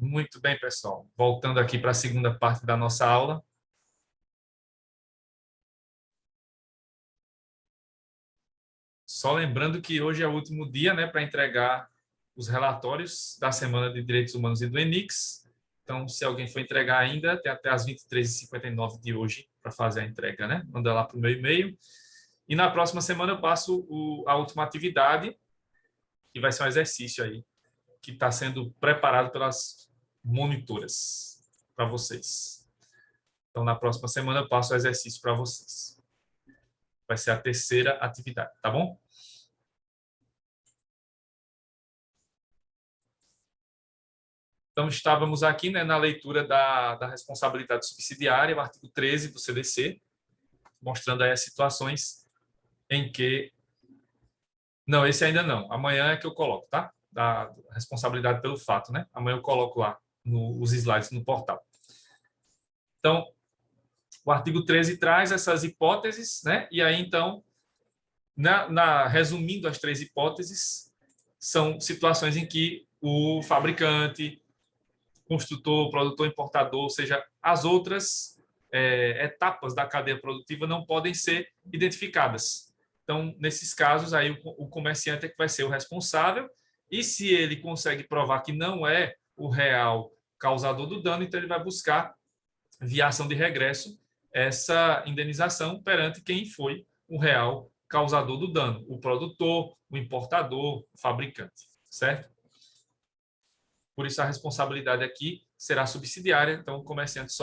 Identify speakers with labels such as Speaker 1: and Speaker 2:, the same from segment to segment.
Speaker 1: Muito bem, pessoal. Voltando aqui para a segunda parte da nossa aula. Só lembrando que hoje é o último dia, né, para entregar os relatórios da Semana de Direitos Humanos e do ENICS. Então, se alguém for entregar ainda, tem até as 23h59 de hoje para fazer a entrega, né? Manda lá para o meu e-mail. E na próxima semana eu passo a última atividade, que vai ser um exercício aí, que está sendo preparado pelas monitoras para vocês. Então, na próxima semana eu passo o exercício para vocês. Vai ser a terceira atividade, tá bom? Então, estávamos aqui, né, na leitura da responsabilidade subsidiária, o artigo 13 do CDC, mostrando aí as situações em que... Não, esse ainda não. Amanhã é que eu coloco, tá? Da responsabilidade pelo fato, né? Amanhã eu coloco lá os slides no portal. Então, o artigo 13 traz essas hipóteses, né? E aí, então, resumindo as três hipóteses, são situações em que o fabricante, construtor, produtor, importador, ou seja, as outras etapas da cadeia produtiva não podem ser identificadas. Então, nesses casos, aí o comerciante é que vai ser o responsável, e se ele consegue provar que não é o real causador do dano, então ele vai buscar, via ação de regresso, essa indenização perante quem foi o real causador do dano, o produtor, o importador, o fabricante, certo? Por isso, a responsabilidade aqui será subsidiária. Então, o comerciante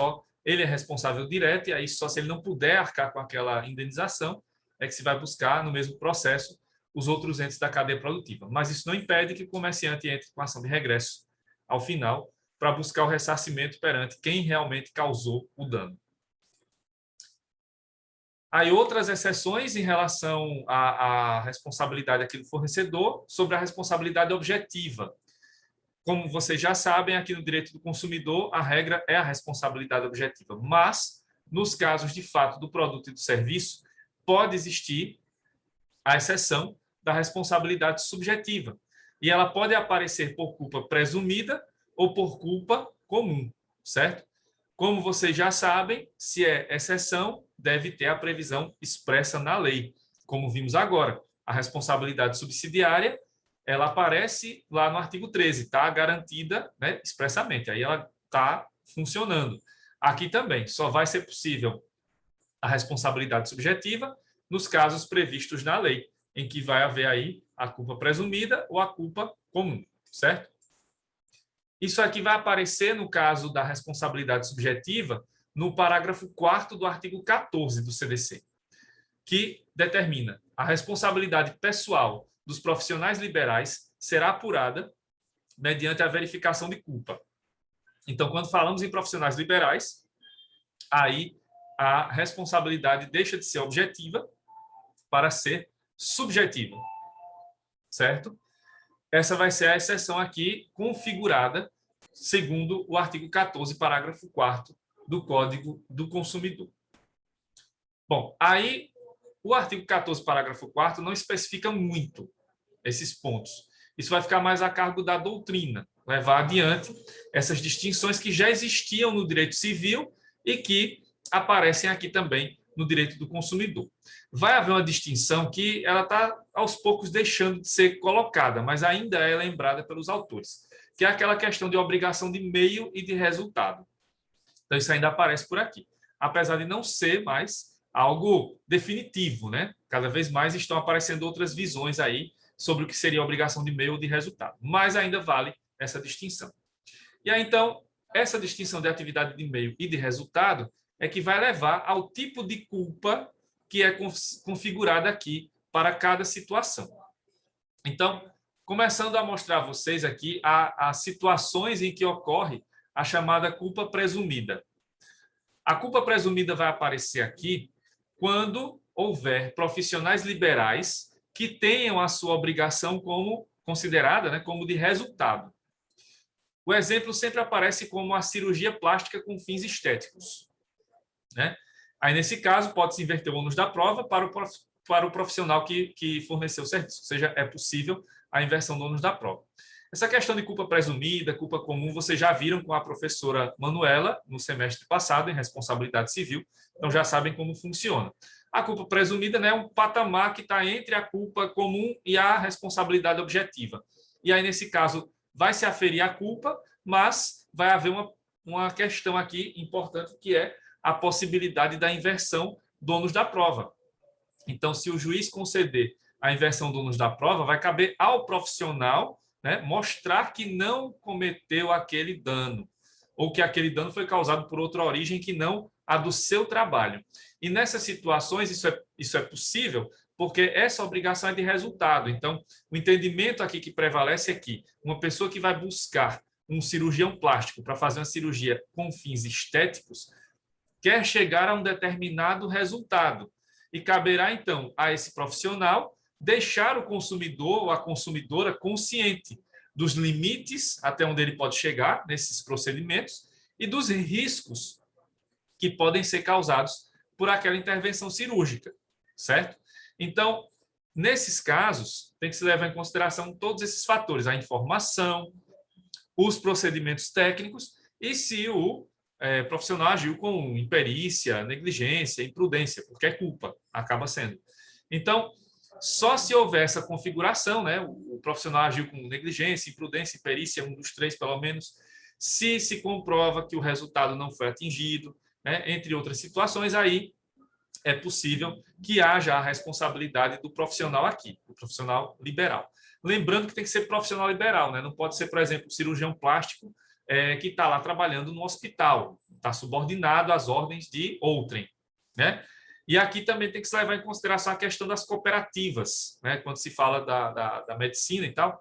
Speaker 1: ele é responsável direto, e aí só se ele não puder arcar com aquela indenização é que se vai buscar, no mesmo processo, os outros entes da cadeia produtiva. Mas isso não impede que o comerciante entre com ação de regresso ao final para buscar o ressarcimento perante quem realmente causou o dano. Aí outras exceções em relação à responsabilidade aqui do fornecedor sobre a responsabilidade objetiva. Como vocês já sabem, aqui no direito do consumidor, a regra é a responsabilidade objetiva. Mas, nos casos de fato do produto e do serviço, pode existir a exceção da responsabilidade subjetiva. E ela pode aparecer por culpa presumida ou por culpa comum, certo? Como vocês já sabem, se é exceção, deve ter a previsão expressa na lei. Como vimos agora, a responsabilidade subsidiária, ela aparece lá no artigo 13, está garantida, né, expressamente, aí ela está funcionando. Aqui também, só vai ser possível a responsabilidade subjetiva nos casos previstos na lei, em que vai haver aí a culpa presumida ou a culpa comum, certo? Isso aqui vai aparecer, no caso da responsabilidade subjetiva, no parágrafo 4º do artigo 14 do CDC, que determina a responsabilidade pessoal dos profissionais liberais será apurada mediante a verificação de culpa. Então, quando falamos em profissionais liberais, aí a responsabilidade deixa de ser objetiva para ser subjetiva, certo? Essa vai ser a exceção aqui configurada segundo o artigo 14, parágrafo 4º do Código do Consumidor. Bom, aí o artigo 14, parágrafo 4º não especifica muito esses pontos. Isso vai ficar mais a cargo da doutrina, levar adiante essas distinções que já existiam no direito civil e que aparecem aqui também no direito do consumidor. Vai haver uma distinção que ela está, aos poucos, deixando de ser colocada, mas ainda é lembrada pelos autores, que é aquela questão de obrigação de meio e de resultado. Então, isso ainda aparece por aqui, apesar de não ser mais algo definitivo, né? Cada vez mais estão aparecendo outras visões aí sobre o que seria a obrigação de meio ou de resultado, mas ainda vale essa distinção. E aí, então, essa distinção de atividade de meio e de resultado é que vai levar ao tipo de culpa que é configurada aqui para cada situação. Então, começando a mostrar a vocês aqui as situações em que ocorre a chamada culpa presumida. A culpa presumida vai aparecer aqui quando houver profissionais liberais que tenham a sua obrigação como considerada, né, como de resultado. O exemplo sempre aparece como a cirurgia plástica com fins estéticos, né? Aí, nesse caso, pode-se inverter o ônus da prova para o profissional que forneceu o serviço, ou seja, é possível a inversão do ônus da prova. Essa questão de culpa presumida, culpa comum, vocês já viram com a professora Manuela no semestre passado, em responsabilidade civil, então já sabem como funciona. A culpa presumida, né, é um patamar que está entre a culpa comum e a responsabilidade objetiva. E aí, nesse caso, vai se aferir a culpa, mas vai haver uma questão aqui importante, que é a possibilidade da inversão do ônus da prova. Então, se o juiz conceder a inversão do ônus da prova, vai caber ao profissional, né, mostrar que não cometeu aquele dano, ou que aquele dano foi causado por outra origem que não a do seu trabalho. E nessas situações, isso é possível, porque essa obrigação é de resultado. Então, o entendimento aqui que prevalece é que uma pessoa que vai buscar um cirurgião plástico para fazer uma cirurgia com fins estéticos quer chegar a um determinado resultado. E caberá, então, a esse profissional deixar o consumidor ou a consumidora consciente dos limites até onde ele pode chegar nesses procedimentos e dos riscos que podem ser causados por aquela intervenção cirúrgica, certo? Então, nesses casos, tem que se levar em consideração todos esses fatores, a informação, os procedimentos técnicos e se o profissional agiu com imperícia, negligência, imprudência, porque é culpa, acaba sendo. Então, só se houver essa configuração, né, o profissional agiu com negligência, imprudência, imperícia, um dos três pelo menos, se comprova que o resultado não foi atingido, né, entre outras situações, aí é possível que haja a responsabilidade do profissional aqui, do profissional liberal. Lembrando que tem que ser profissional liberal, né? Não pode ser, por exemplo, cirurgião plástico que está lá trabalhando no hospital, está subordinado às ordens de outrem, né? E aqui também tem que se levar em consideração a questão das cooperativas, né? Quando se fala da medicina e tal,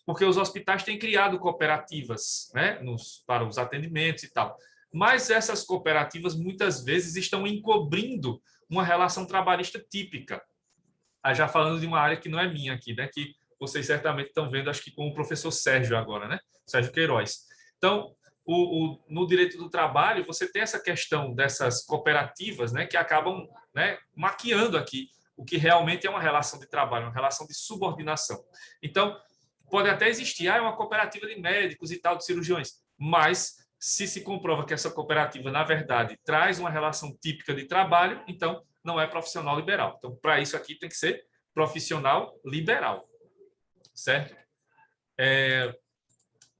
Speaker 1: porque os hospitais têm criado cooperativas, né? Para os atendimentos e tal. Mas essas cooperativas muitas vezes estão encobrindo uma relação trabalhista típica. Aí já falando de uma área que não é minha aqui, né? Que vocês certamente estão vendo, acho que com o professor Sérgio agora, né? Sérgio Queiroz. Então, no direito do trabalho, você tem essa questão dessas cooperativas, né? Que acabam, né, maquiando aqui o que realmente é uma relação de trabalho, uma relação de subordinação. Então, pode até existir uma cooperativa de médicos e tal, de cirurgiões, mas se comprova que essa cooperativa, na verdade, traz uma relação típica de trabalho, então não é profissional liberal. Então, para isso aqui tem que ser profissional liberal, certo?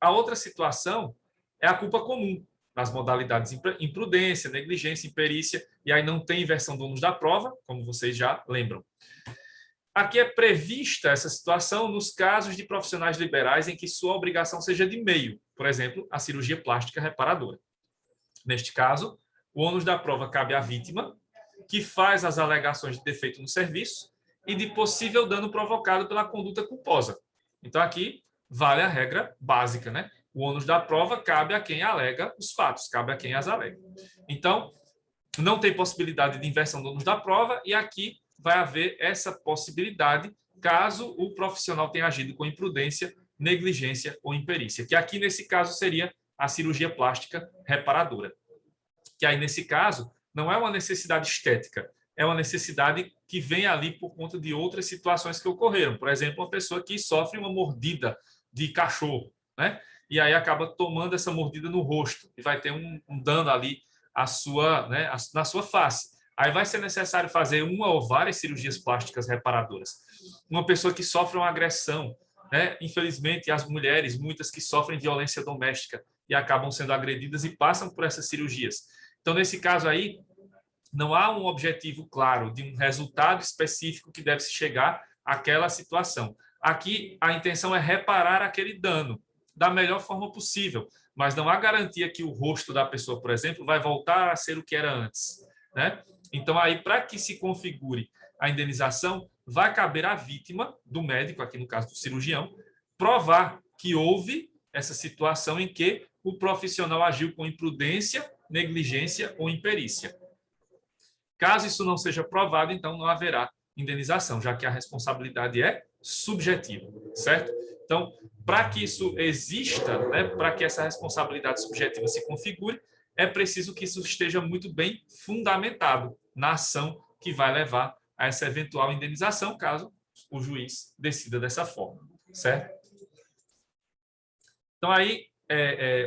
Speaker 1: A outra situação é a culpa comum, nas modalidades imprudência, negligência, imperícia, e aí não tem inversão do ônus da prova, como vocês já lembram. Aqui é prevista essa situação nos casos de profissionais liberais em que sua obrigação seja de meio, por exemplo, a cirurgia plástica reparadora. Neste caso, o ônus da prova cabe à vítima, que faz as alegações de defeito no serviço e de possível dano provocado pela conduta culposa. Então, aqui vale a regra básica, né? O ônus da prova cabe a quem alega os fatos, cabe a quem as alega. Então, não tem possibilidade de inversão do ônus da prova e aqui vai haver essa possibilidade caso o profissional tenha agido com imprudência, negligência ou imperícia, que aqui, nesse caso, seria a cirurgia plástica reparadora. Que aí, nesse caso, não é uma necessidade estética, é uma necessidade que vem ali por conta de outras situações que ocorreram. Por exemplo, uma pessoa que sofre uma mordida de cachorro, né? E aí acaba tomando essa mordida no rosto e vai ter um dano ali na sua face. Aí vai ser necessário fazer uma ou várias cirurgias plásticas reparadoras. Uma pessoa que sofre uma agressão, né? Infelizmente, as mulheres, muitas que sofrem violência doméstica e acabam sendo agredidas e passam por essas cirurgias. Então, nesse caso aí, não há um objetivo claro de um resultado específico que deve se chegar àquela situação. Aqui, a intenção é reparar aquele dano da melhor forma possível, mas não há garantia que o rosto da pessoa, por exemplo, vai voltar a ser o que era antes, né? Então, aí, para que se configure a indenização, vai caber à vítima do médico, aqui no caso do cirurgião, provar que houve essa situação em que o profissional agiu com imprudência, negligência ou imperícia. Caso isso não seja provado, então não haverá indenização, já que a responsabilidade é subjetiva, certo? Então, para que isso exista, né, para que essa responsabilidade subjetiva se configure, é preciso que isso esteja muito bem fundamentado na ação que vai levar a essa eventual indenização, caso o juiz decida dessa forma, certo? Então, aí,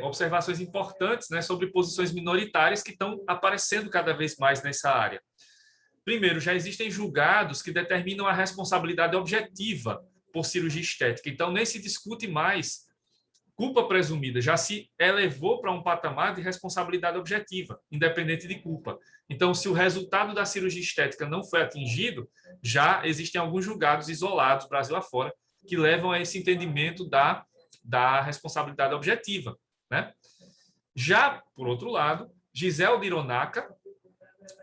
Speaker 1: observações importantes, né, sobre posições minoritárias que estão aparecendo cada vez mais nessa área. Primeiro, já existem julgados que determinam a responsabilidade objetiva por cirurgia estética. Então, nem se discute mais culpa presumida, já se elevou para um patamar de responsabilidade objetiva, independente de culpa. Então, se o resultado da cirurgia estética não foi atingido, já existem alguns julgados isolados, Brasil afora, que levam a esse entendimento da responsabilidade objetiva, né? Já, por outro lado, Gisele Dironaca,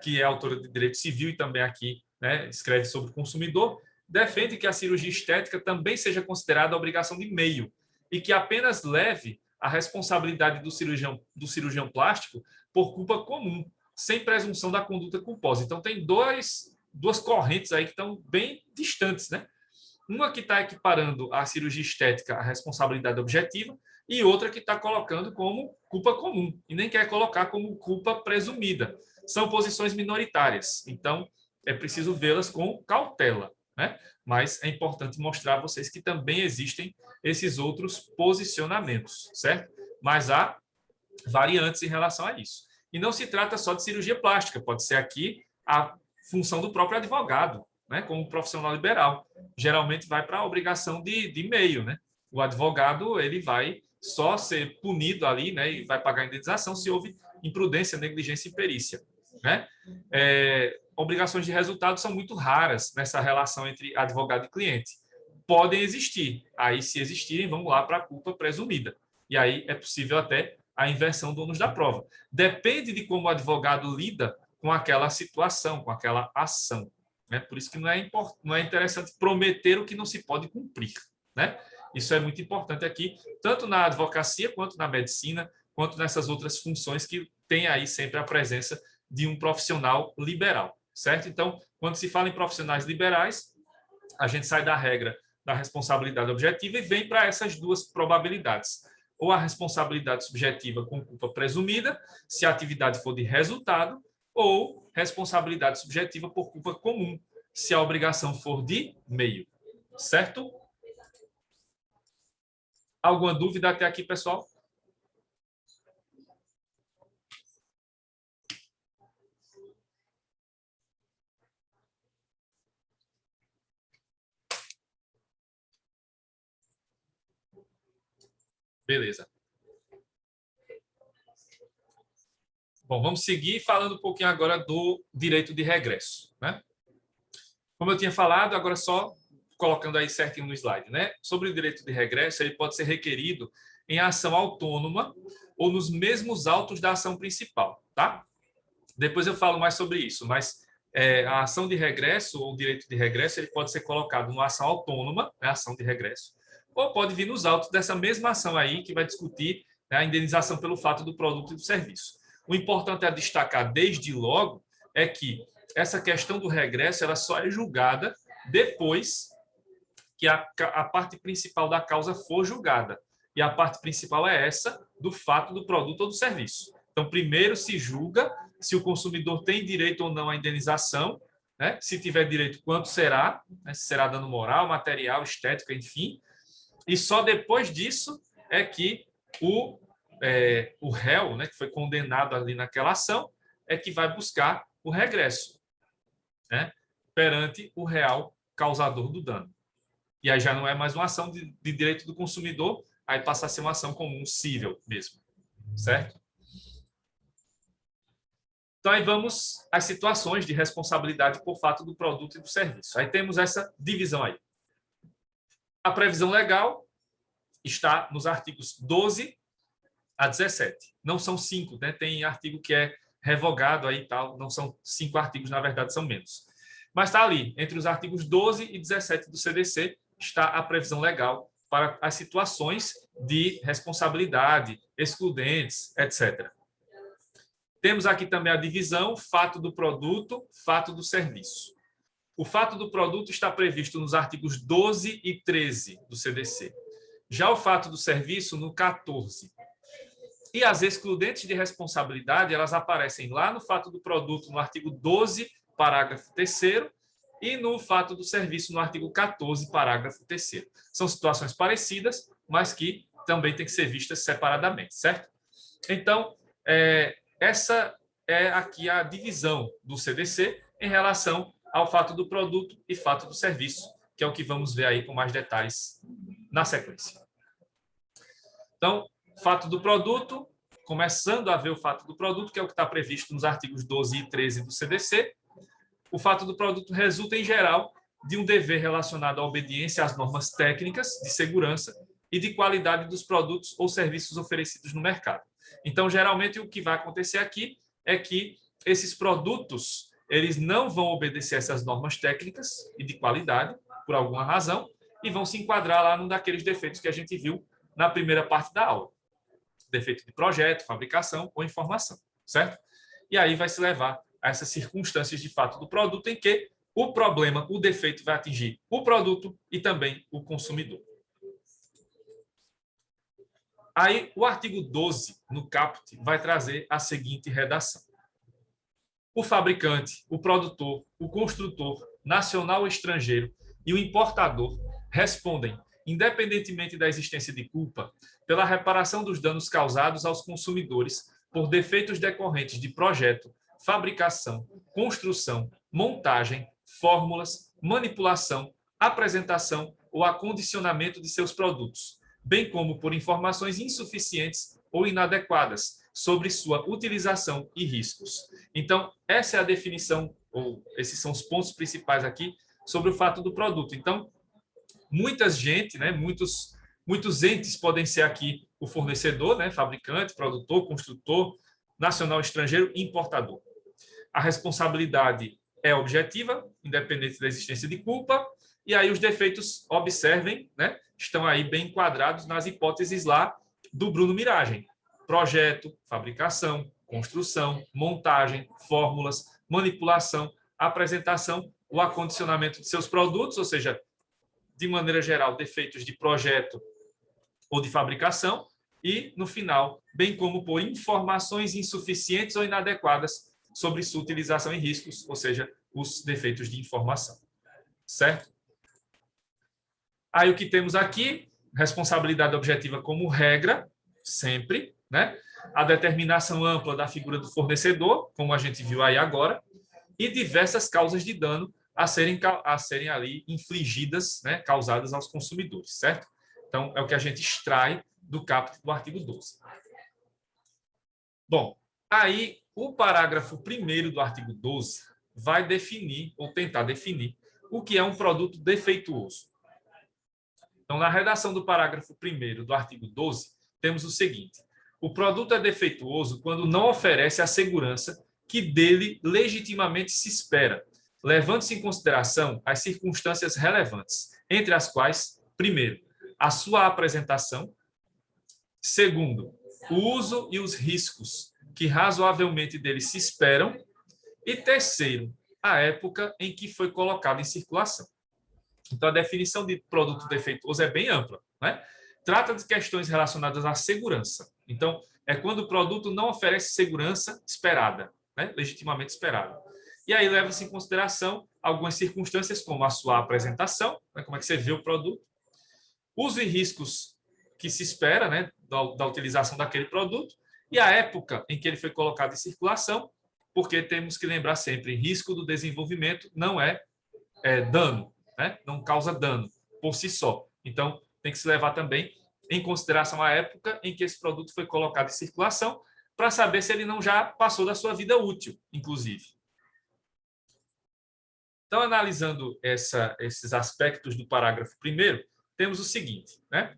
Speaker 1: que é autora de Direito Civil e também aqui, né, escreve sobre o consumidor, defende que a cirurgia estética também seja considerada obrigação de meio e que apenas leve a responsabilidade do cirurgião plástico por culpa comum, sem presunção da conduta culposa. Então, tem duas correntes aí que estão bem distantes, né? Uma que está equiparando a cirurgia estética à responsabilidade objetiva e outra que está colocando como culpa comum e nem quer colocar como culpa presumida. São posições minoritárias, então é preciso vê-las com cautela, né? Mas é importante mostrar a vocês que também existem esses outros posicionamentos, certo? Mas há variantes em relação a isso. E não se trata só de cirurgia plástica, pode ser aqui a função do próprio advogado, né, como profissional liberal. Geralmente vai para a obrigação de meio, né? O advogado ele vai só ser punido ali, né, e vai pagar a indenização se houve imprudência, negligência e perícia, né? Obrigações de resultado são muito raras nessa relação entre advogado e cliente. Podem existir. Aí, se existirem, vamos lá para a culpa presumida. E aí é possível até a inversão do ônus da prova. Depende de como o advogado lida com aquela situação, com aquela ação, né? Por isso que não é interessante prometer o que não se pode cumprir, né? Isso é muito importante aqui, tanto na advocacia, quanto na medicina, quanto nessas outras funções que tem aí sempre a presença de um profissional liberal, certo? Então, quando se fala em profissionais liberais, a gente sai da regra da responsabilidade objetiva e vem para essas duas probabilidades. Ou a responsabilidade subjetiva com culpa presumida, se a atividade for de resultado, ou responsabilidade subjetiva por culpa comum, se a obrigação for de meio, certo? Alguma dúvida até aqui, pessoal? Beleza. Bom, vamos seguir falando um pouquinho agora do direito de regresso, né? Como eu tinha falado, agora só colocando aí certinho no slide, né? Sobre o direito de regresso, ele pode ser requerido em ação autônoma ou nos mesmos autos da ação principal, tá? Depois eu falo mais sobre isso, mas a ação de regresso ou o direito de regresso ele pode ser colocado numa ação autônoma, né, ação de regresso, ou pode vir nos autos dessa mesma ação aí que vai discutir, né, a indenização pelo fato do produto e do serviço. O importante a destacar desde logo é que essa questão do regresso ela só é julgada depois que a parte principal da causa for julgada. E a parte principal é essa do fato do produto ou do serviço. Então, primeiro se julga se o consumidor tem direito ou não à indenização, né? Se tiver direito, quanto será, né? Se será dano moral, material, estético, enfim. E só depois disso é que o réu, né, que foi condenado ali naquela ação, é que vai buscar o regresso, né, perante o real causador do dano. E aí já não é mais uma ação de direito do consumidor, aí passa a ser uma ação comum, cível mesmo, certo? Então, aí vamos às situações de responsabilidade por fato do produto e do serviço. Aí temos essa divisão aí. A previsão legal está nos artigos 12 a 17. Não são 5, né? Tem artigo que é revogado aí e tal, não são 5 artigos, na verdade são menos. Mas está ali, entre os artigos 12 e 17 do CDC, está a previsão legal para as situações de responsabilidade, excludentes, etc. Temos aqui também a divisão fato do produto, fato do serviço. O fato do produto está previsto nos artigos 12 e 13 do CDC. Já o fato do serviço no 14. E as excludentes de responsabilidade, elas aparecem lá no fato do produto, no artigo 12, parágrafo 3º, e no fato do serviço, no artigo 14, parágrafo 3º. São situações parecidas, mas que também têm que ser vistas separadamente, certo? Então, essa é aqui a divisão do CDC em relação ao fato do produto e fato do serviço, que é o que vamos ver aí com mais detalhes na sequência. Então, fato do produto, começando a ver o fato do produto, que é o que está previsto nos artigos 12 e 13 do CDC. O fato do produto resulta, em geral, de um dever relacionado à obediência às normas técnicas de segurança e de qualidade dos produtos ou serviços oferecidos no mercado. Então, geralmente, o que vai acontecer aqui é que esses produtos eles não vão obedecer essas normas técnicas e de qualidade, por alguma razão, e vão se enquadrar lá num daqueles defeitos que a gente viu na primeira parte da aula. Defeito de projeto, fabricação ou informação, certo? E aí vai se levar a essas circunstâncias de fato do produto em que o problema, o defeito vai atingir o produto e também o consumidor. Aí o artigo 12, no caput, vai trazer a seguinte redação. O fabricante, o produtor, o construtor, nacional ou estrangeiro e o importador respondem, independentemente da existência de culpa, pela reparação dos danos causados aos consumidores por defeitos decorrentes de projeto, fabricação, construção, montagem, fórmulas, manipulação, apresentação ou acondicionamento de seus produtos, bem como por informações insuficientes ou inadequadas sobre sua utilização e riscos. Então, essa é a definição, ou esses são os pontos principais aqui sobre o fato do produto. Então, muitos entes podem ser aqui o fornecedor, né, fabricante, produtor, construtor, nacional, estrangeiro e importador. A responsabilidade é objetiva, independente da existência de culpa, e aí os defeitos, observem, né, estão aí bem enquadrados nas hipóteses lá do Bruno Miragem. Projeto, fabricação, construção, montagem, fórmulas, manipulação, apresentação, o acondicionamento de seus produtos, ou seja, de maneira geral, defeitos de projeto ou de fabricação, e, no final, bem como por informações insuficientes ou inadequadas sobre sua utilização e riscos, ou seja, os defeitos de informação. Certo? Aí o que temos aqui, responsabilidade objetiva como regra, sempre, né? A determinação ampla da figura do fornecedor, como a gente viu aí agora, e diversas causas de dano a serem ali infligidas, né, causadas aos consumidores, certo? Então, é o que a gente extrai do caput do artigo 12. Bom, aí o parágrafo 1º do artigo 12 vai definir, ou tentar definir, o que é um produto defeituoso. Então, na redação do parágrafo 1º do artigo 12, temos o seguinte: o produto é defeituoso quando não oferece a segurança que dele legitimamente se espera, levando-se em consideração as circunstâncias relevantes, entre as quais, primeiro, a sua apresentação, segundo, o uso e os riscos que razoavelmente dele se esperam, e terceiro, a época em que foi colocado em circulação. Então, a definição de produto defeituoso é bem ampla, né? Trata de questões relacionadas à segurança. Então, é quando o produto não oferece segurança esperada, né? Legitimamente esperada. E aí leva-se em consideração algumas circunstâncias, como a sua apresentação, né? Como é que você vê o produto, uso e riscos que se espera, né? da utilização daquele produto, e a época em que ele foi colocado em circulação, porque temos que lembrar sempre, risco do desenvolvimento não é dano, né? Não causa dano por si só. Então, tem que se levar também em consideração a época em que esse produto foi colocado em circulação, para saber se ele não já passou da sua vida útil, inclusive. Então, analisando esses aspectos do parágrafo 1º, temos o seguinte, né?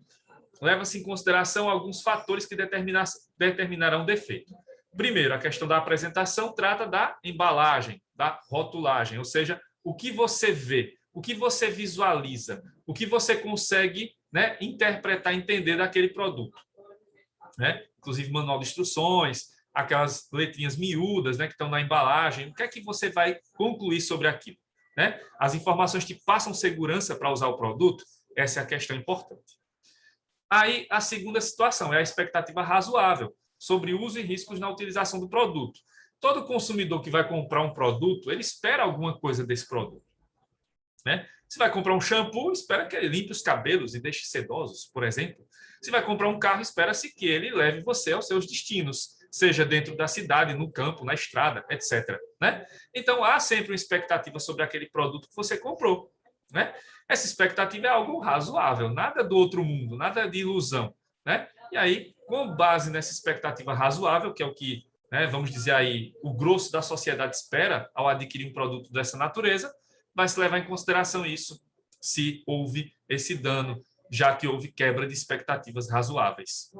Speaker 1: Leva-se em consideração alguns fatores que determinarão o defeito. Primeiro, a questão da apresentação trata da embalagem, da rotulagem, ou seja, o que você vê, o que você visualiza, o que você consegue, né, interpretar, entender daquele produto. Né? Inclusive, manual de instruções, aquelas letrinhas miúdas, né, que estão na embalagem, o que é que você vai concluir sobre aquilo? Né? As informações que passam segurança para usar o produto, essa é a questão importante. Aí, a segunda situação é a expectativa razoável sobre uso e riscos na utilização do produto. Todo consumidor que vai comprar um produto, ele espera alguma coisa desse produto. Né? Você vai comprar um shampoo, espera que ele limpe os cabelos e deixe sedosos, por exemplo. Você vai comprar um carro, espera-se que ele leve você aos seus destinos, seja dentro da cidade, no campo, na estrada, etc. Né? Então, há sempre uma expectativa sobre aquele produto que você comprou. Né? Essa expectativa é algo razoável, nada do outro mundo, nada de ilusão. Né? E aí, com base nessa expectativa razoável, que é o que, né, vamos dizer aí, o grosso da sociedade espera ao adquirir um produto dessa natureza, vai se levar em consideração isso se houve esse dano, já que houve quebra de expectativas razoáveis.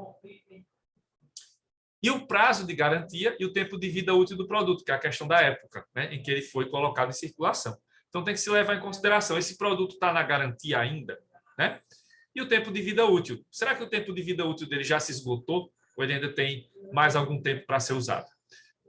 Speaker 1: E o prazo de garantia e o tempo de vida útil do produto, que é a questão da época, né, em que ele foi colocado em circulação. Então, tem que se levar em consideração, esse produto está na garantia ainda, né? E o tempo de vida útil. Será que o tempo de vida útil dele já se esgotou? Ou ele ainda tem mais algum tempo para ser usado?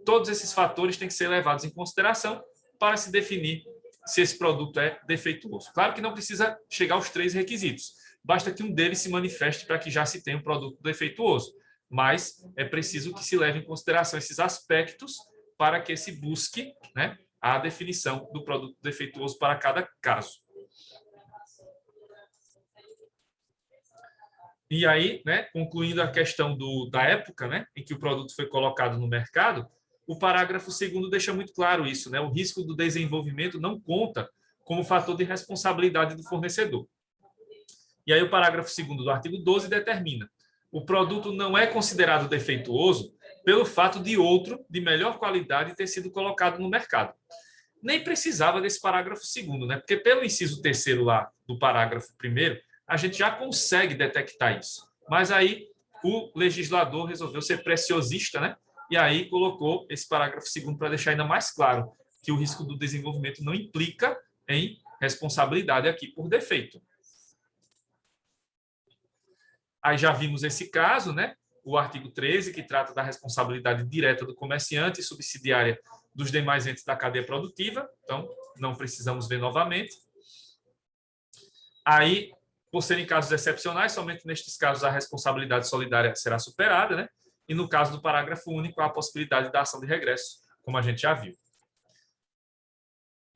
Speaker 1: Todos esses fatores têm que ser levados em consideração para se definir se esse produto é defeituoso. Claro que não precisa chegar aos 3 requisitos. Basta que um deles se manifeste para que já se tenha um produto defeituoso. Mas é preciso que se leve em consideração esses aspectos para que se busque, né, a definição do produto defeituoso para cada caso. E aí, né, concluindo a questão da época, né, em que o produto foi colocado no mercado, o parágrafo 2º deixa muito claro isso, né? O risco do desenvolvimento não conta como fator de responsabilidade do fornecedor. E aí o parágrafo 2º do artigo 12 determina: o produto não é considerado defeituoso pelo fato de outro de melhor qualidade ter sido colocado no mercado. Nem precisava desse parágrafo 2º, né? Porque pelo inciso 3º lá do parágrafo 1º, a gente já consegue detectar isso. Mas aí o legislador resolveu ser preciosista, né? E aí colocou esse parágrafo 2º para deixar ainda mais claro que o risco do desenvolvimento não implica em responsabilidade aqui por defeito. Aí já vimos esse caso, né? O artigo 13, que trata da responsabilidade direta do comerciante e subsidiária dos demais entes da cadeia produtiva. Então, não precisamos ver novamente. Aí, por serem casos excepcionais, somente nestes casos a responsabilidade solidária será superada, né? E no caso do parágrafo único, há a possibilidade da ação de regresso, como a gente já viu.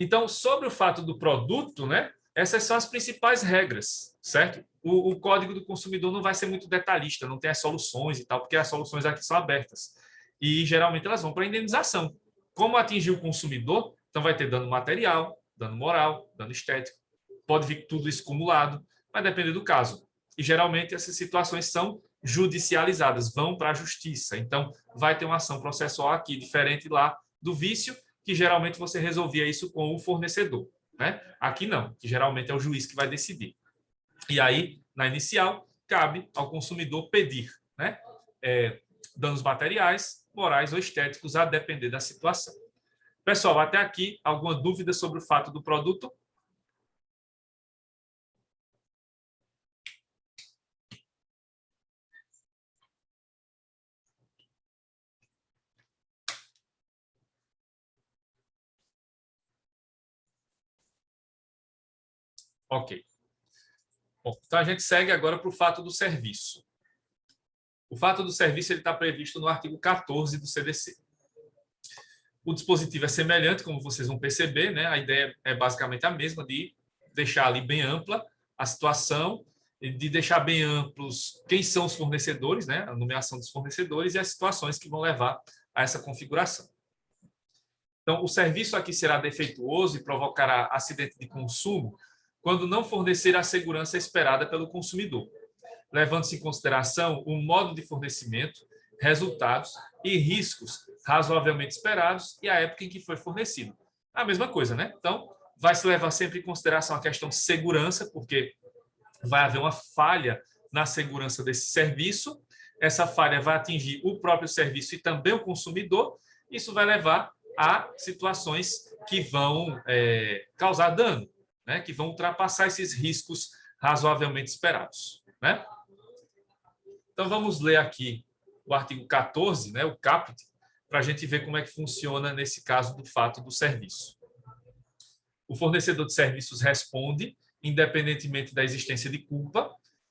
Speaker 1: Então, sobre o fato do produto, né? Essas são as principais regras, certo? O Código do Consumidor não vai ser muito detalhista, não tem as soluções e tal, porque as soluções aqui são abertas. E, geralmente, elas vão para a indenização. Como atingir o consumidor? Então, vai ter dano material, dano moral, dano estético. Pode vir tudo isso acumulado, vai depender do caso. E, geralmente, essas situações são judicializadas, vão para a justiça. Então, vai ter uma ação processual aqui, diferente lá do vício, que geralmente você resolvia isso com o fornecedor. Né? Aqui não, que geralmente é o juiz que vai decidir. E aí, na inicial, cabe ao consumidor pedir, né, danos materiais, morais ou estéticos, a depender da situação. Pessoal, até aqui, alguma dúvida sobre o fato do produto? Ok. Bom, então, a gente segue agora para o fato do serviço. O fato do serviço está previsto no artigo 14 do CDC. O dispositivo é semelhante, como vocês vão perceber, né? A ideia é basicamente a mesma, de deixar ali bem ampla a situação, de deixar bem amplos quem são os fornecedores, né? A nomeação dos fornecedores e as situações que vão levar a essa configuração. Então, o serviço aqui será defeituoso e provocará acidente de consumo quando não fornecer a segurança esperada pelo consumidor, levando-se em consideração o modo de fornecimento, resultados e riscos razoavelmente esperados e a época em que foi fornecido. A mesma coisa, né? Então, vai se levar sempre em consideração a questão de segurança, porque vai haver uma falha na segurança desse serviço, essa falha vai atingir o próprio serviço e também o consumidor, isso vai levar a situações que vão causar dano, né? Que vão ultrapassar esses riscos razoavelmente esperados, né? Então, vamos ler aqui o artigo 14, né, o caput, para a gente ver como é que funciona nesse caso do fato do serviço. O fornecedor de serviços responde, independentemente da existência de culpa,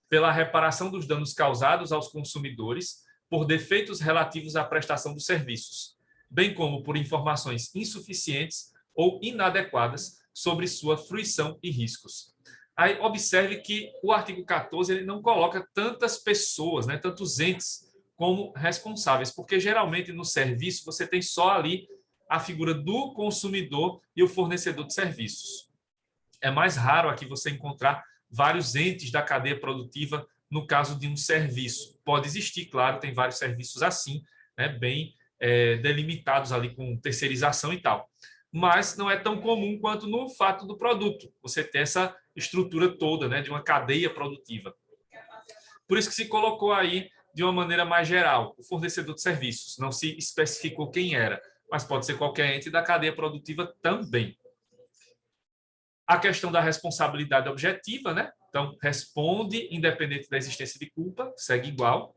Speaker 1: pela reparação dos danos causados aos consumidores por defeitos relativos à prestação dos serviços, bem como por informações insuficientes ou inadequadas sobre sua fruição e riscos. Aí observe que o artigo 14 ele não coloca tantas pessoas, né, tantos entes como responsáveis, porque geralmente no serviço você tem só ali a figura do consumidor e o fornecedor de serviços. É mais raro aqui você encontrar vários entes da cadeia produtiva no caso de um serviço. Pode existir, claro, tem vários serviços assim, né, bem delimitados ali com terceirização e tal. Mas não é tão comum quanto no fato do produto. Você ter essa estrutura toda, né, de uma cadeia produtiva. Por isso que se colocou aí de uma maneira mais geral, o fornecedor de serviços. Não se especificou quem era, mas pode ser qualquer ente da cadeia produtiva também. A questão da responsabilidade objetiva, né? Então, responde, independente da existência de culpa, segue igual,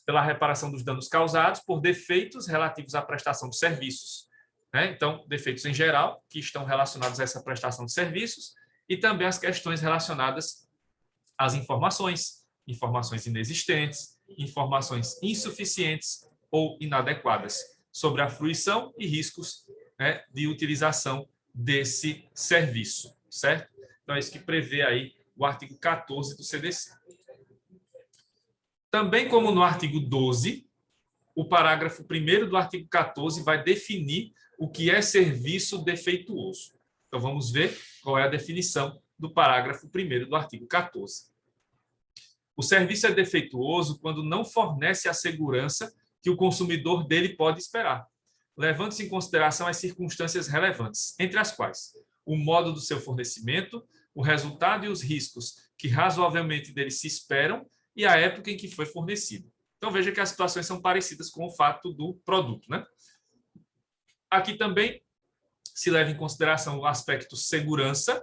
Speaker 1: pela reparação dos danos causados por defeitos relativos à prestação de serviços. Né? Então, defeitos em geral, que estão relacionados a essa prestação de serviços, e também as questões relacionadas às informações, informações inexistentes, informações insuficientes ou inadequadas, sobre a fruição e riscos, né, de utilização desse serviço, certo? Então, é isso que prevê aí o artigo 14 do CDC. Também como no artigo 12, o parágrafo 1º do artigo 14 vai definir o que é serviço defeituoso. Então, vamos ver qual é a definição do parágrafo 1º do artigo 14. O serviço é defeituoso quando não fornece a segurança que o consumidor dele pode esperar, levando-se em consideração as circunstâncias relevantes, entre as quais o modo do seu fornecimento, o resultado e os riscos que razoavelmente dele se esperam e a época em que foi fornecido. Então, veja que as situações são parecidas com o fato do produto, né? Aqui também se leva em consideração o aspecto segurança,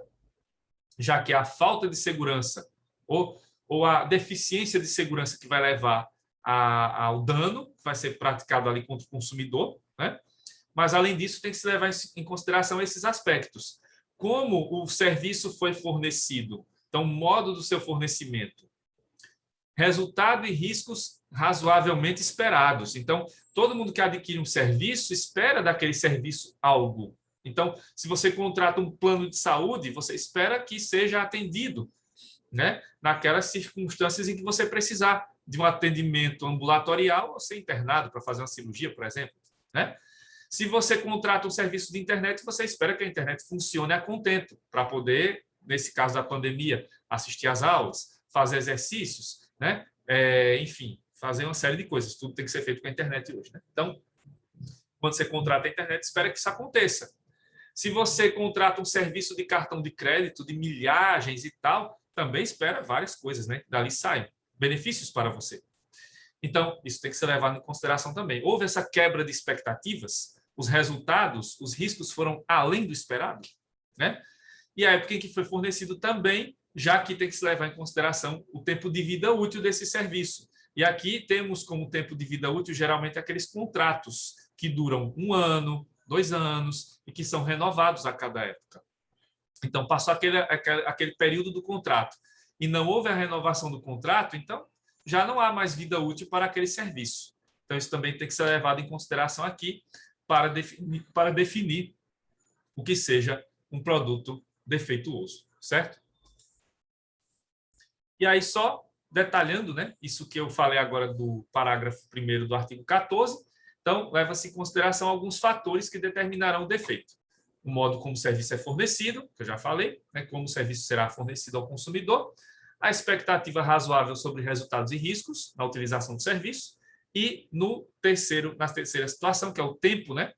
Speaker 1: já que a falta de segurança ou a deficiência de segurança que vai levar ao dano que vai ser praticado ali contra o consumidor, né? Mas, além disso, tem que se levar em consideração esses aspectos. Como o serviço foi fornecido, então, o modo do seu fornecimento, resultado e riscos razoavelmente esperados. Então, todo mundo que adquire um serviço espera daquele serviço algo. Então, se você contrata um plano de saúde, você espera que seja atendido, né, naquelas circunstâncias em que você precisar de um atendimento ambulatorial ou ser internado para fazer uma cirurgia, por exemplo, né? Se você contrata um serviço de internet, você espera que a internet funcione a contento para poder, nesse caso da pandemia, assistir às aulas, fazer exercícios, né? Enfim, fazer uma série de coisas. Tudo tem que ser feito com a internet hoje, né? Então, quando você contrata a internet, espera que isso aconteça. Se você contrata um serviço de cartão de crédito, de milhagens e tal, também espera várias coisas, né? Dali saem benefícios para você. Então, isso tem que ser levado em consideração também. Houve essa quebra de expectativas, os resultados, os riscos foram além do esperado, né? E a época em que foi fornecido também, já que tem que se levar em consideração o tempo de vida útil desse serviço. E aqui temos como tempo de vida útil, geralmente, aqueles contratos que duram 1 ano, 2 anos e que são renovados a cada época. Então, passou aquele período do contrato e não houve a renovação do contrato, então já não há mais vida útil para aquele serviço. Então, isso também tem que ser levado em consideração aqui para definir o que seja um produto defeituoso, certo? E aí, só detalhando, né, isso que eu falei agora do parágrafo 1º do artigo 14, então, leva-se em consideração alguns fatores que determinarão o defeito. O modo como o serviço é fornecido, que eu já falei, né, como o serviço será fornecido ao consumidor, a expectativa razoável sobre resultados e riscos na utilização do serviço, e na terceira situação, que é o tempo, né,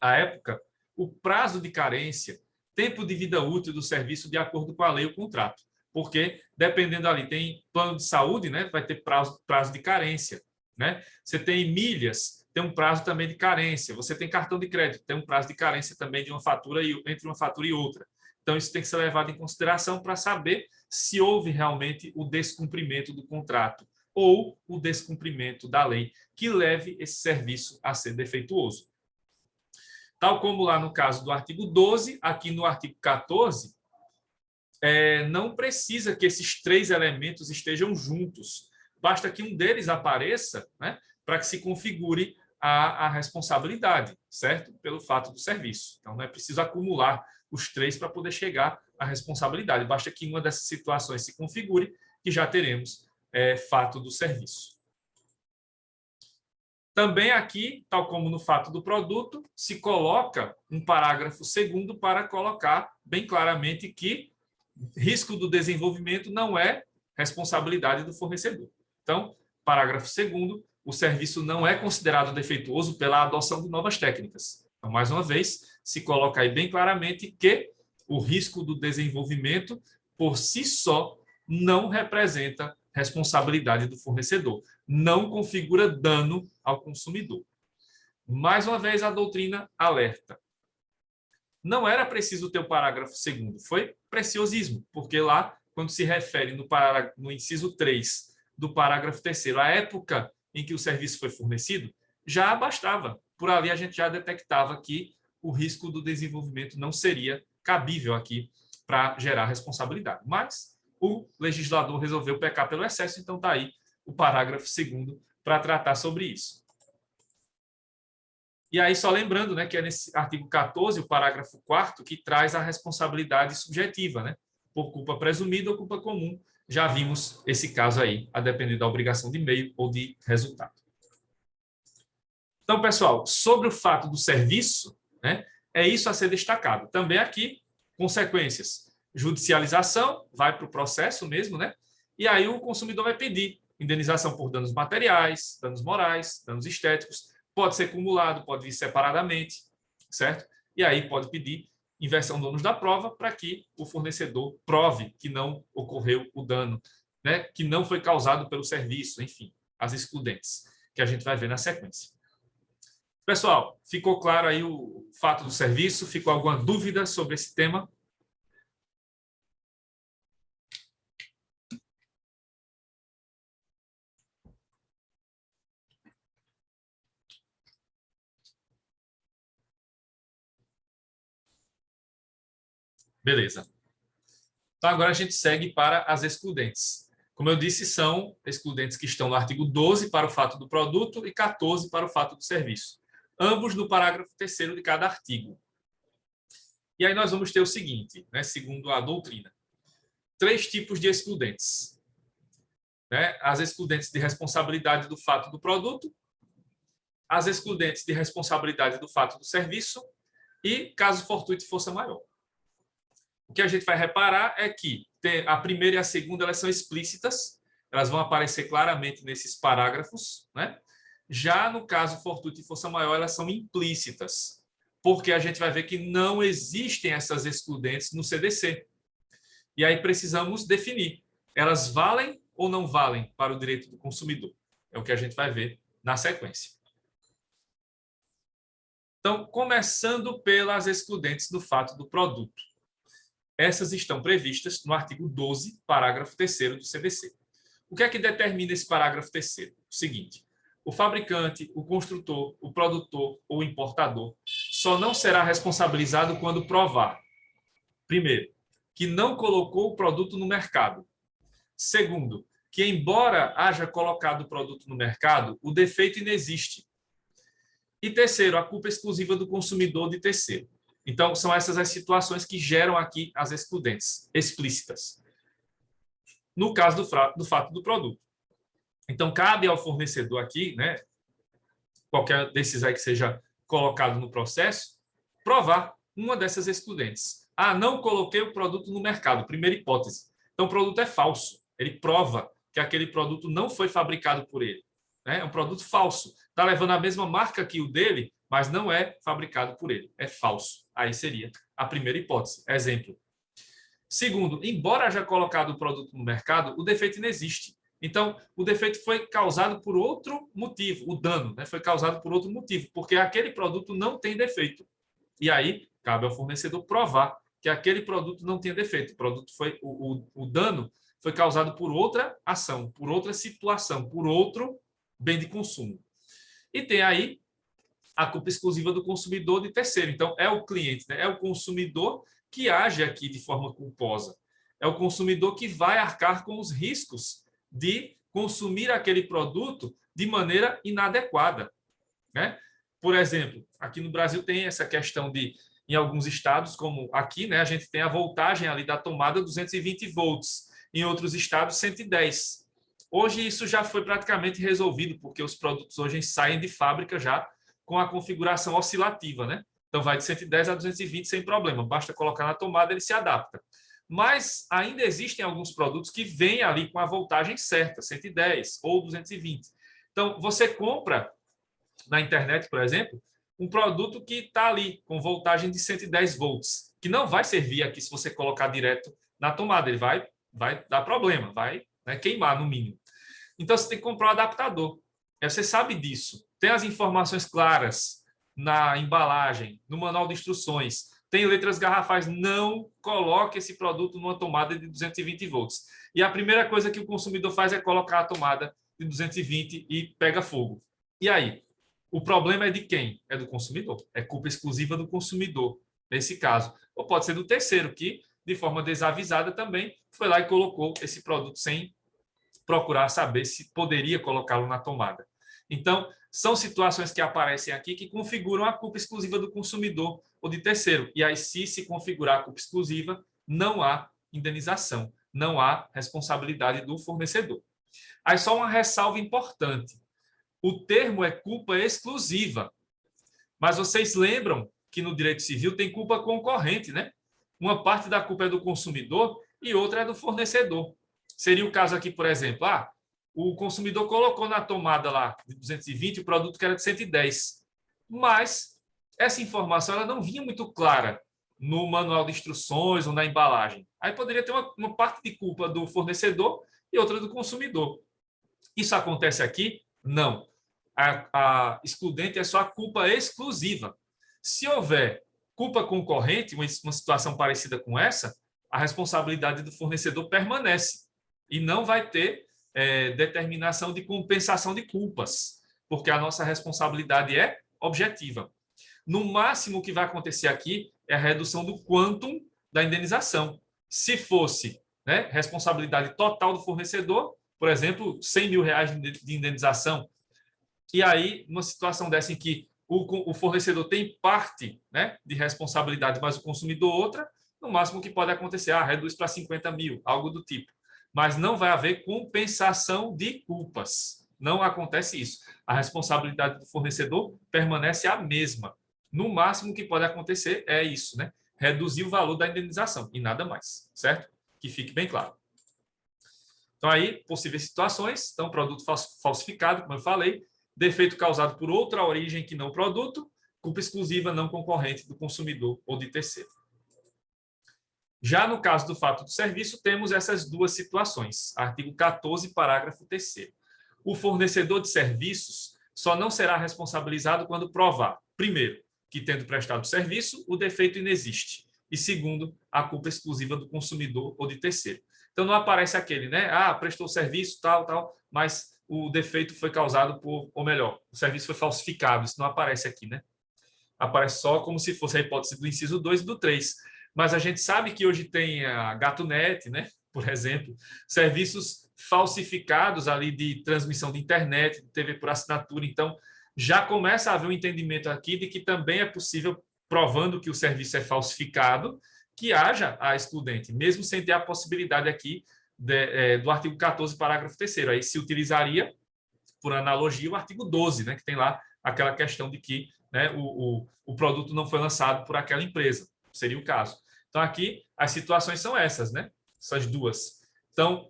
Speaker 1: a época, o prazo de carência, tempo de vida útil do serviço de acordo com a lei ou contrato. Porque, dependendo ali, tem plano de saúde, né, vai ter prazo de carência. Né? Você tem milhas, tem um prazo também de carência. Você tem cartão de crédito, tem um prazo de carência também de uma fatura entre uma fatura e outra. Então, isso tem que ser levado em consideração para saber se houve realmente o descumprimento do contrato ou o descumprimento da lei que leve esse serviço a ser defeituoso. Tal como lá no caso do artigo 12, aqui no artigo 14, não precisa que esses 3 elementos estejam juntos. Basta que um deles apareça, né, para que se configure a responsabilidade, certo? Pelo fato do serviço. Então, não é preciso acumular os três para poder chegar à responsabilidade. Basta que uma dessas situações se configure que já teremos fato do serviço. Também aqui, tal como no fato do produto, se coloca um parágrafo segundo para colocar bem claramente que risco do desenvolvimento não é responsabilidade do fornecedor. Então, parágrafo segundo, o serviço não é considerado defeituoso pela adoção de novas técnicas. Então, mais uma vez, se coloca aí bem claramente que o risco do desenvolvimento, por si só, não representa responsabilidade do fornecedor, não configura dano ao consumidor. Mais uma vez, a doutrina alerta. Não era preciso ter o parágrafo segundo, foi preciosismo, porque lá, quando se refere no inciso 3 do parágrafo terceiro, a época em que o serviço foi fornecido, já bastava. Por ali a gente já detectava que o risco do desenvolvimento não seria cabível aqui para gerar responsabilidade. Mas o legislador resolveu pecar pelo excesso, então está aí o parágrafo segundo para tratar sobre isso. E aí, só lembrando, né, que é nesse artigo 14, o parágrafo 4º, que traz a responsabilidade subjetiva, né, por culpa presumida ou culpa comum. Já vimos esse caso aí, a depender da obrigação de meio ou de resultado. Então, pessoal, sobre o fato do serviço, né, é isso a ser destacado. Também aqui, consequências. Judicialização, vai para o processo mesmo, né? E aí o consumidor vai pedir indenização por danos materiais, danos morais, danos estéticos. Pode ser acumulado, pode vir separadamente, certo? E aí pode pedir inversão do ônus da prova para que o fornecedor prove que não ocorreu o dano, né? Que não foi causado pelo serviço, enfim, as excludentes, que a gente vai ver na sequência. Pessoal, ficou claro aí o fato do serviço? Ficou alguma dúvida sobre esse tema? Beleza. Então, agora a gente segue para as excludentes. Como eu disse, são excludentes que estão no artigo 12 para o fato do produto e 14 para o fato do serviço. Ambos no parágrafo 3º de cada artigo. E aí nós vamos ter o seguinte, né, segundo a doutrina. 3 tipos de excludentes. Né? As excludentes de responsabilidade do fato do produto, as excludentes de responsabilidade do fato do serviço e caso fortuito e força maior. O que a gente vai reparar é que a primeira e a segunda elas são explícitas, elas vão aparecer claramente nesses parágrafos, né? Já no caso fortuito e força maior, elas são implícitas, porque a gente vai ver que não existem essas excludentes no CDC. E aí precisamos definir, elas valem ou não valem para o direito do consumidor? É o que a gente vai ver na sequência. Então, começando pelas excludentes do fato do produto. Essas estão previstas no artigo 12, parágrafo 3º do CDC. O que é que determina esse parágrafo 3º? O seguinte: o fabricante, o construtor, o produtor ou o importador só não será responsabilizado quando provar, primeiro, que não colocou o produto no mercado. Segundo, que embora haja colocado o produto no mercado, o defeito inexiste. E terceiro, a culpa exclusiva do consumidor de terceiro. Então, são essas as situações que geram aqui as excludentes explícitas. No caso do fato do produto. Então, cabe ao fornecedor aqui, né, qualquer desses aí que seja colocado no processo, provar uma dessas excludentes. Ah, não coloquei o produto no mercado. Primeira hipótese. Então, o produto é falso. Ele prova que aquele produto não foi fabricado por ele. Né? É um produto falso. Está levando a mesma marca que o dele, mas não é fabricado por ele. É falso. Aí seria a primeira hipótese. Exemplo. Segundo, embora haja colocado o produto no mercado, o defeito não existe. Então, o defeito foi causado por outro motivo. O dano, né, foi causado por outro motivo, porque aquele produto não tem defeito. E aí, cabe ao fornecedor provar que aquele produto não tem defeito. O dano foi causado por outra ação, por outra situação, por outro bem de consumo. E tem aí a culpa exclusiva do consumidor de terceiro. Então, é o cliente, né? É o consumidor que age aqui de forma culposa. É o consumidor que vai arcar com os riscos de consumir aquele produto de maneira inadequada. né? Por exemplo, aqui no Brasil tem essa questão de, em alguns estados, como aqui, né, a gente tem a voltagem ali da tomada 220 volts, em outros estados 110. Hoje isso já foi praticamente resolvido, porque os produtos hoje saem de fábrica já com a configuração oscilativa, né? Então vai de 110 a 220 sem problema, basta colocar na tomada, ele se adapta. Mas ainda existem alguns produtos que vêm ali com a voltagem certa, 110 ou 220. Então você compra na internet, por exemplo, um produto que está ali com voltagem de 110 volts, que não vai servir aqui se você colocar direto na tomada, ele vai dar problema, vai, né, queimar no mínimo. Então você tem que comprar um adaptador. Você sabe disso. Tem as informações claras na embalagem, no manual de instruções. Tem letras garrafais. Não coloque esse produto numa tomada de 220 volts. E a primeira coisa que o consumidor faz é colocar a tomada de 220 e pega fogo. E aí? O problema é de quem? É do consumidor. É culpa exclusiva do consumidor, nesse caso. Ou pode ser do terceiro, que, de forma desavisada também, foi lá e colocou esse produto sem procurar saber se poderia colocá-lo na tomada. Então, são situações que aparecem aqui que configuram a culpa exclusiva do consumidor ou de terceiro. E aí, se configurar a culpa exclusiva, não há indenização, não há responsabilidade do fornecedor. Aí só uma ressalva importante. O termo é culpa exclusiva. Mas vocês lembram que no direito civil tem culpa concorrente, né? Uma parte da culpa é do consumidor e outra é do fornecedor. Seria o caso aqui, por exemplo, o consumidor colocou na tomada lá de 220 o produto que era de 110. Mas essa informação ela não vinha muito clara no manual de instruções ou na embalagem. Aí poderia ter uma parte de culpa do fornecedor e outra do consumidor. Isso acontece aqui? Não. A excludente é só a culpa exclusiva. Se houver culpa concorrente, uma situação parecida com essa, a responsabilidade do fornecedor permanece e não vai ter determinação de compensação de culpas, porque a nossa responsabilidade é objetiva. No máximo, o que vai acontecer aqui é a redução do quantum da indenização. Se fosse, né, responsabilidade total do fornecedor, por exemplo, R$100 mil de indenização, e aí, numa situação dessa em que o fornecedor tem parte, né, de responsabilidade, mas o consumidor outra, no máximo o que pode acontecer, reduz para 50 mil, algo do tipo. Mas não vai haver compensação de culpas. Não acontece isso. A responsabilidade do fornecedor permanece a mesma. No máximo o que pode acontecer é isso, né? Reduzir o valor da indenização e nada mais, certo? Que fique bem claro. Então aí, possíveis situações, então produto falsificado, como eu falei, defeito causado por outra origem que não produto, culpa exclusiva não concorrente do consumidor ou de terceiro. Já no caso do fato do serviço, temos essas duas situações. Artigo 14, parágrafo 3º. O fornecedor de serviços só não será responsabilizado quando provar, primeiro, que tendo prestado o serviço, o defeito inexiste. E segundo, a culpa exclusiva do consumidor ou de terceiro. Então não aparece aquele, né? Prestou o serviço, tal, mas o defeito foi causado por, ou melhor, o serviço foi falsificado. Isso não aparece aqui, né? Aparece só como se fosse a hipótese do inciso 2 e do 3. Mas a gente sabe que hoje tem a GatoNet, né? Por exemplo, serviços falsificados ali de transmissão de internet, de TV por assinatura. Então, já começa a haver um entendimento aqui de que também é possível, provando que o serviço é falsificado, que haja a excludente, mesmo sem ter a possibilidade aqui do artigo 14, parágrafo 3º. Aí se utilizaria, por analogia, o artigo 12, né, que tem lá aquela questão de que, né, o produto não foi lançado por aquela empresa. Seria o caso. Então, aqui, as situações são essas, né? Essas duas. Então,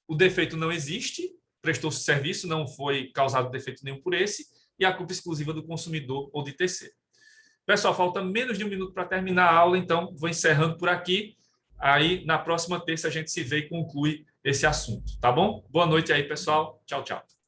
Speaker 1: o defeito não existe, prestou serviço, não foi causado defeito nenhum por esse, e a culpa exclusiva do consumidor ou de terceiro. Pessoal, falta menos de um minuto para terminar a aula, então vou encerrando por aqui. Aí, na próxima terça, a gente se vê e conclui esse assunto, tá bom? Boa noite aí, pessoal. Tchau, tchau.